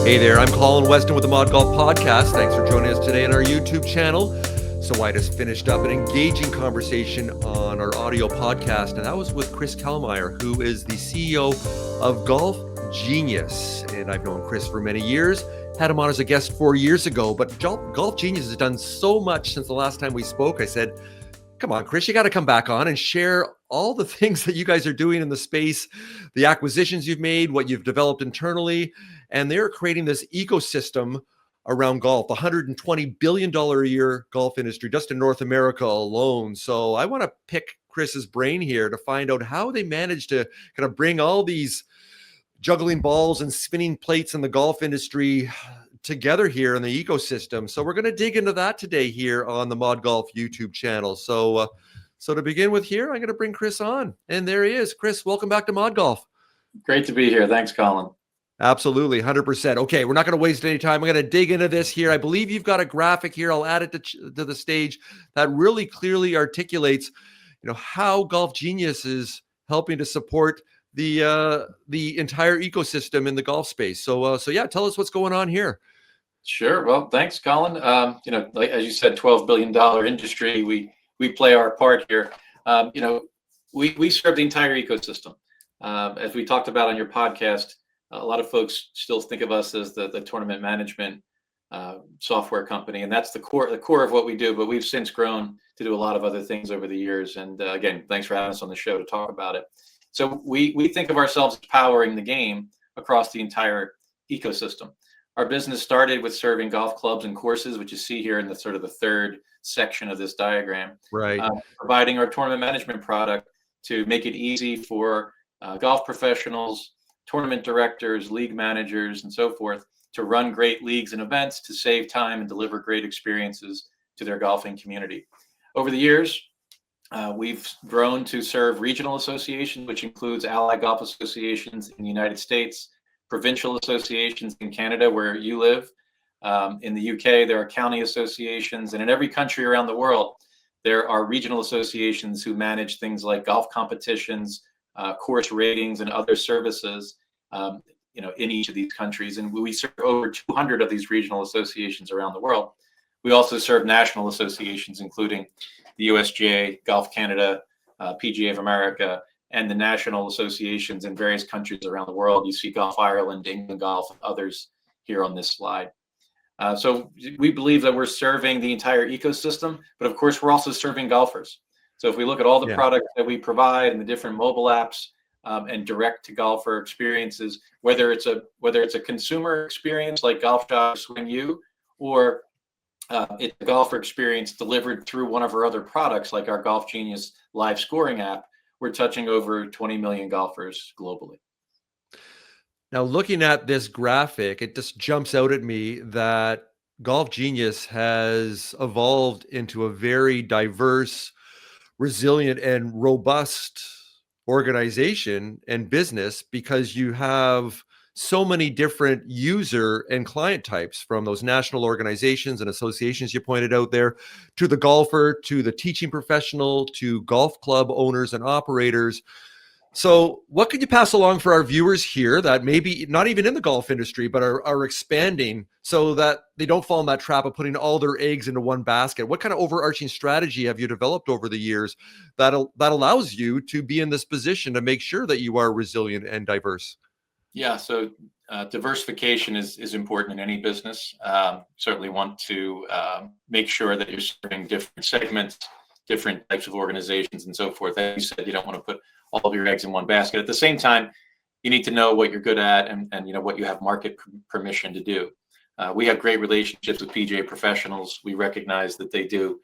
Hey there, I'm Colin Weston with the ModGolf Podcast. Thanks for joining us today on our YouTube channel. So I just finished up an engaging conversation on our audio podcast, and that was with Chris Kallmeyer, who is the CEO of GolfGenius. And I've known Chris for many years, had him on as a guest 4 years ago, but GolfGenius has done so much since the last time we spoke. I said, come on, Chris, you got to come back on and share all the things that you guys are doing in the space, the acquisitions you've made, what you've developed internally. And they're creating this ecosystem around golf, $120 billion a year golf industry, just in North America alone. So I want to pick Chris's brain here to find out how they managed to kind of bring all these juggling balls and spinning plates in the golf industry together here in the ecosystem. So we're going to dig into that today here on the ModGolf YouTube channel. So to begin with here, I'm going to bring Chris on, and there he is. Chris, welcome back to ModGolf. Great to be here. Thanks, Colin. Absolutely, 100%. Okay, we're not going to waste any time. I'm going to dig into this here. I believe you've got a graphic here. I'll add it to the stage that really clearly articulates, how GolfGenius is helping to support the entire ecosystem in the golf space. So yeah, tell us what's going on here. Sure. Well, thanks, Colin. Like as you said, $12 billion industry. We play our part here. We serve the entire ecosystem. As we talked about on your podcast, a lot of folks still think of us as the tournament management software company, and that's the core of what we do. But we've since grown to do a lot of other things over the years. And again, thanks for having us on the show to talk about it. So we think of ourselves as powering the game across the entire ecosystem. Our business started with serving golf clubs and courses, which you see here in the sort of the third section of this diagram. Right. Providing our tournament management product to make it easy for golf professionals, tournament directors, league managers, and so forth to run great leagues and events, to save time and deliver great experiences to their golfing community. Over the years, we've grown to serve regional associations, which includes allied golf associations in the United States, provincial associations in Canada, where you live. In the UK, there are county associations, and in every country around the world, there are regional associations who manage things like golf competitions, course ratings, and other services, in each of these countries. And we serve over 200 of these regional associations around the world. We also serve national associations, including the USGA, Golf Canada, PGA of America, and the national associations in various countries around the world. You see Golf Ireland, England Golf, and others here on this slide. So we believe that we're serving the entire ecosystem, but of course, we're also serving golfers. So if we look at all the products that we provide and the different mobile apps and direct to golfer experiences, whether it's a consumer experience like Golf Shop Swing U, or it's a golfer experience delivered through one of our other products like our GolfGenius live scoring app, we're touching over 20 million golfers globally. Now, looking at this graphic, it just jumps out at me that GolfGenius has evolved into a very diverse, resilient, and robust organization and business, because you have so many different user and client types, from those national organizations and associations you pointed out there, to the golfer, to the teaching professional, to golf club owners and operators. So what could you pass along for our viewers here that maybe not even in the golf industry, but are expanding, so that they don't fall in that trap of putting all their eggs into one basket? What kind of overarching strategy have you developed over the years that allows you to be in this position to make sure that you are resilient and diverse? Yeah, so diversification is important in any business. Certainly want to make sure that you're serving different segments, different types of organizations, and so forth. As you said, you don't want to put all of your eggs in one basket. At the same time, you need to know what you're good at and what you have market permission to do. We have great relationships with PGA professionals. We recognize that they do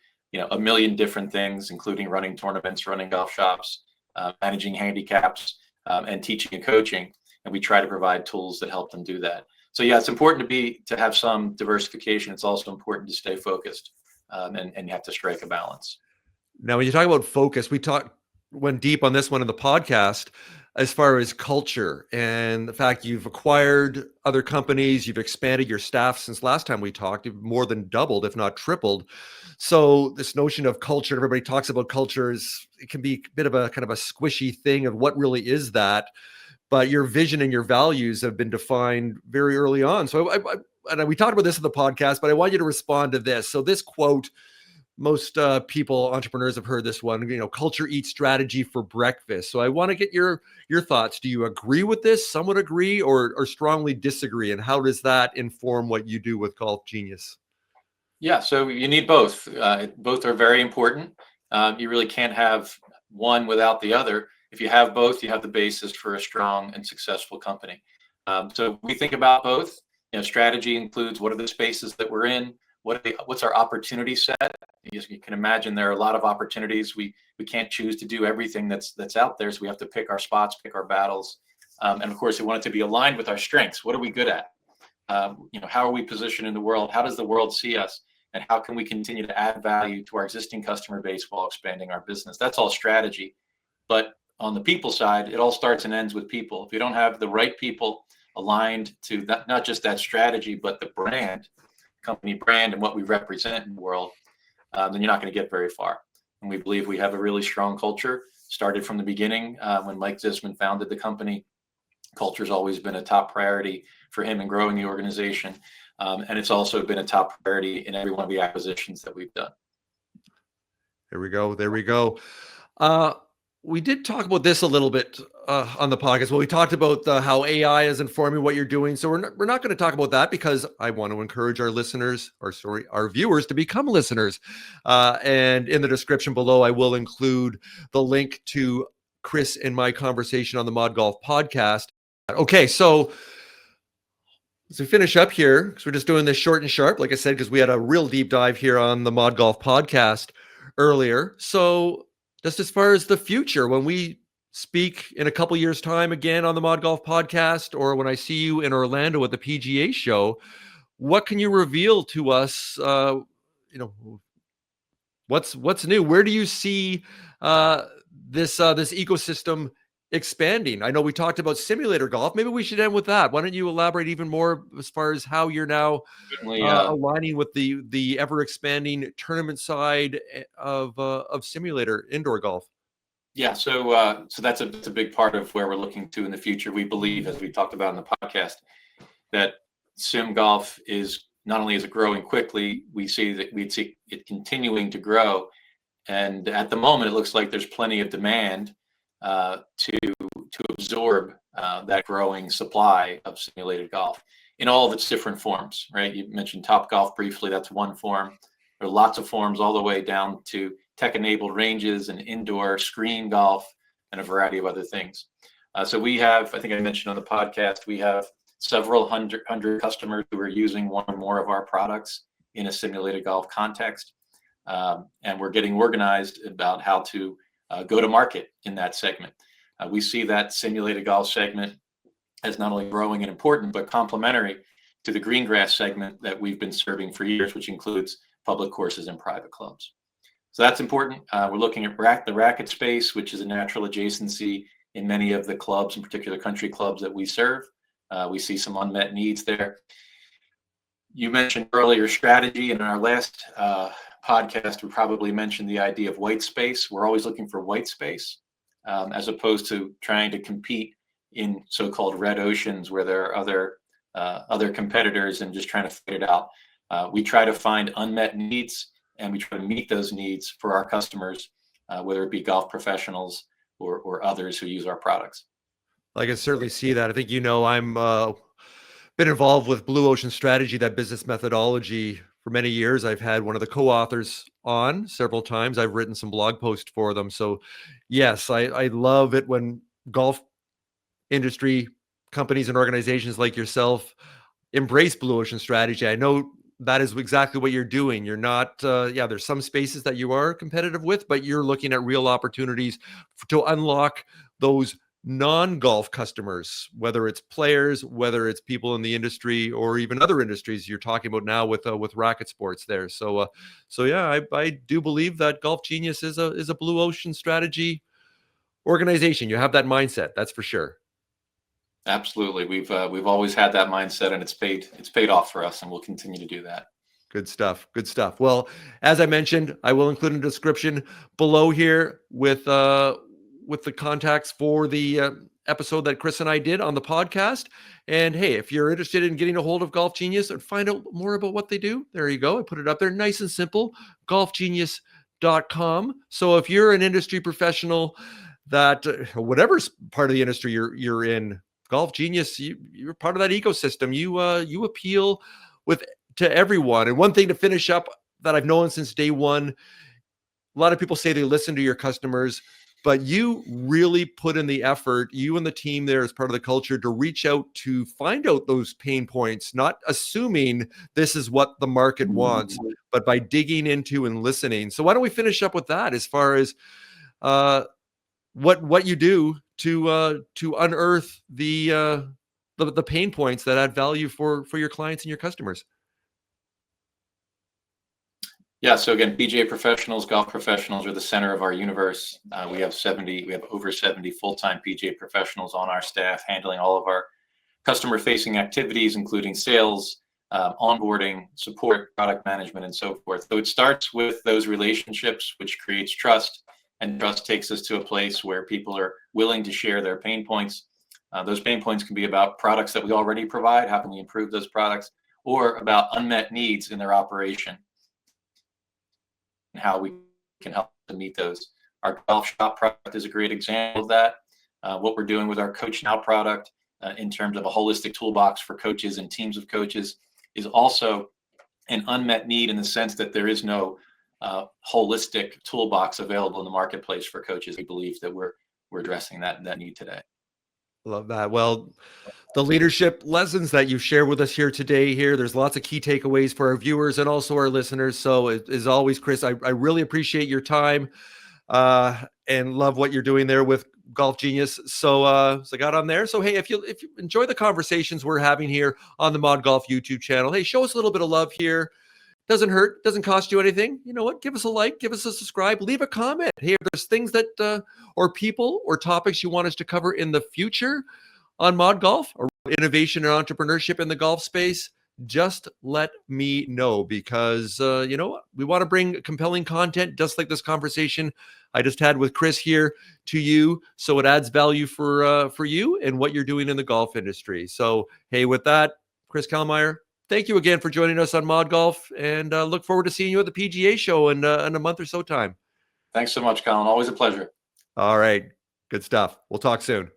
a million different things, including running tournaments, running golf shops, managing handicaps, and teaching and coaching. And we try to provide tools that help them do that. So yeah, it's important to have some diversification. It's also important to stay focused, and you have to strike a balance. Now, when you talk about focus, went deep on this one in the podcast, as far as culture and the fact you've acquired other companies, you've expanded your staff since last time we talked, you've more than doubled, if not tripled. So this notion of culture, everybody talks about culture, it can be a bit of a kind of a squishy thing of what really is that. but your vision and your values have been defined very early on. So and we talked about this in the podcast, but I want you to respond to this. So this quote, most people, entrepreneurs, have heard this one. Culture eats strategy for breakfast. So I want to get your thoughts. Do you agree with this? Some would agree, or strongly disagree. And how does that inform what you do with GolfGenius? Yeah, so you need both. Both are very important. You really can't have one without the other. If you have both, you have the basis for a strong and successful company. So we think about both. Strategy includes what are the spaces that we're in, what's our opportunity set. You can imagine there are a lot of opportunities. We can't choose to do everything that's out there, so we have to pick our spots, pick our battles, and of course we want it to be aligned with our strengths. What are we good at? How are we positioned in the world? How does the world see us? And how can we continue to add value to our existing customer base while expanding our business? That's all strategy. But on the people side, it all starts and ends with people. If you don't have the right people aligned to that, not just that strategy, but the brand, company brand, and what we represent in the world, then you're not going to get very far. And we believe we have a really strong culture. Started from the beginning when Mike Zisman founded the company. Culture's always been a top priority for him in growing the organization. And it's also been a top priority in every one of the acquisitions that we've done. There we go. There we go. We did talk about this a little bit on the podcast. Well, we talked about how AI is informing what you're doing. So we're not going to talk about that because I want to encourage our listeners, our viewers, to become listeners. And in the description below, I will include the link to Chris and my conversation on the ModGolf podcast. Okay, so as we finish up here, because we're just doing this short and sharp, like I said, because we had a real deep dive here on the ModGolf podcast earlier. So just as far as the future, when we speak in a couple years' time again on the ModGolf podcast, or when I see you in Orlando at the PGA show, what can you reveal to us? What's new? Where do you see this ecosystem expanding? I know we talked about simulator golf. Maybe we should end with that. Why don't you elaborate even more as far as how you're now aligning with the ever expanding tournament side of simulator indoor golf? Yeah, so that's a big part of where we're looking to in the future. We believe, as we talked about in the podcast, that sim golf is not only is it growing quickly, we'd see it continuing to grow, and at the moment, it looks like there's plenty of demand to absorb that growing supply of simulated golf in all of its different forms. Right? You mentioned Top Golf briefly. That's one form. There are lots of forms all the way down to tech-enabled ranges and indoor screen golf and a variety of other things. So we have, I think I mentioned on the podcast, we have several hundred customers who are using one or more of our products in a simulated golf context. And we're getting organized about how to go to market in that segment. We see that simulated golf segment as not only growing and important, but complementary to the green grass segment that we've been serving for years, which includes public courses and private clubs. So that's important. We're looking at the racket space, which is a natural adjacency in many of the clubs, in particular country clubs that we serve. We see some unmet needs there. You mentioned earlier strategy, and in our last podcast, we probably mentioned the idea of white space. We're always looking for white space, as opposed to trying to compete in so-called red oceans where there are other competitors and just trying to fight it out. We try to find unmet needs, and we try to meet those needs for our customers, whether it be golf professionals or others who use our products. I can certainly see that. I think I'm been involved with Blue Ocean Strategy, that business methodology, for many years. I've had one of the co-authors on several times. I've written some blog posts for them. So yes, I love it when golf industry companies and organizations like yourself embrace Blue Ocean Strategy. I know that is exactly what you're doing. You're not, there's some spaces that you are competitive with, but you're looking at real opportunities to unlock those non-golf customers, whether it's players, whether it's people in the industry, or even other industries you're talking about now with racket sports there. So yeah, I do believe that GolfGenius is a Blue Ocean Strategy organization. You have that mindset, that's for sure. Absolutely. We've always had that mindset, and it's paid off for us, and we'll continue to do that. Good stuff. Good stuff. Well, as I mentioned, I will include in the description below here with the contacts for the episode that Chris and I did on the podcast. And hey, if you're interested in getting a hold of GolfGenius and find out more about what they do, there you go. I put it up there nice and simple, GolfGenius.com. So if you're an industry professional that whatever part of the industry you're in, GolfGenius, you're part of that ecosystem. You appeal to everyone. And one thing to finish up that I've known since day one, a lot of people say they listen to your customers, but you really put in the effort, you and the team there as part of the culture, to reach out to find out those pain points, not assuming this is what the market wants, but by digging into and listening. So why don't we finish up with that as far as what you do to unearth the pain points that add value for your clients and your customers? Yeah. So again, PGA professionals, golf professionals are the center of our universe. We have over 70 full-time PGA professionals on our staff handling all of our customer-facing activities, including sales, onboarding, support, product management, and so forth. So it starts with those relationships, which creates trust, and trust takes us to a place where people are willing to share their pain points. Those pain points can be about products that we already provide, how can we improve those products, or about unmet needs in their operation and how we can help to meet those. Our golf shop product is a great example of that. What we're doing with our Coach Now product in terms of a holistic toolbox for coaches and teams of coaches is also an unmet need in the sense that there is no holistic toolbox available in the marketplace for coaches. We believe that we're addressing that need today. Love that. Well, the leadership lessons that you share with us here today, there's lots of key takeaways for our viewers and also our listeners. So as always, Chris, I really appreciate your time and love what you're doing there with GolfGenius. So I got on there. So hey, if you enjoy the conversations we're having here on the ModGolf YouTube channel, hey, show us a little bit of love here. Doesn't hurt, doesn't cost you anything. You know what? Give us a like, give us a subscribe, leave a comment. Hey, if there's things that or people or topics you want us to cover in the future on ModGolf or innovation and entrepreneurship in the golf space, just let me know, because we want to bring compelling content just like this conversation I just had with Chris here to you, so it adds value for you and what you're doing in the golf industry. So hey, with that, Chris Kallmeyer, thank you again for joining us on ModGolf, and look forward to seeing you at the PGA show in a month or so time. Thanks so much, Colin. Always a pleasure. All right. Good stuff. We'll talk soon.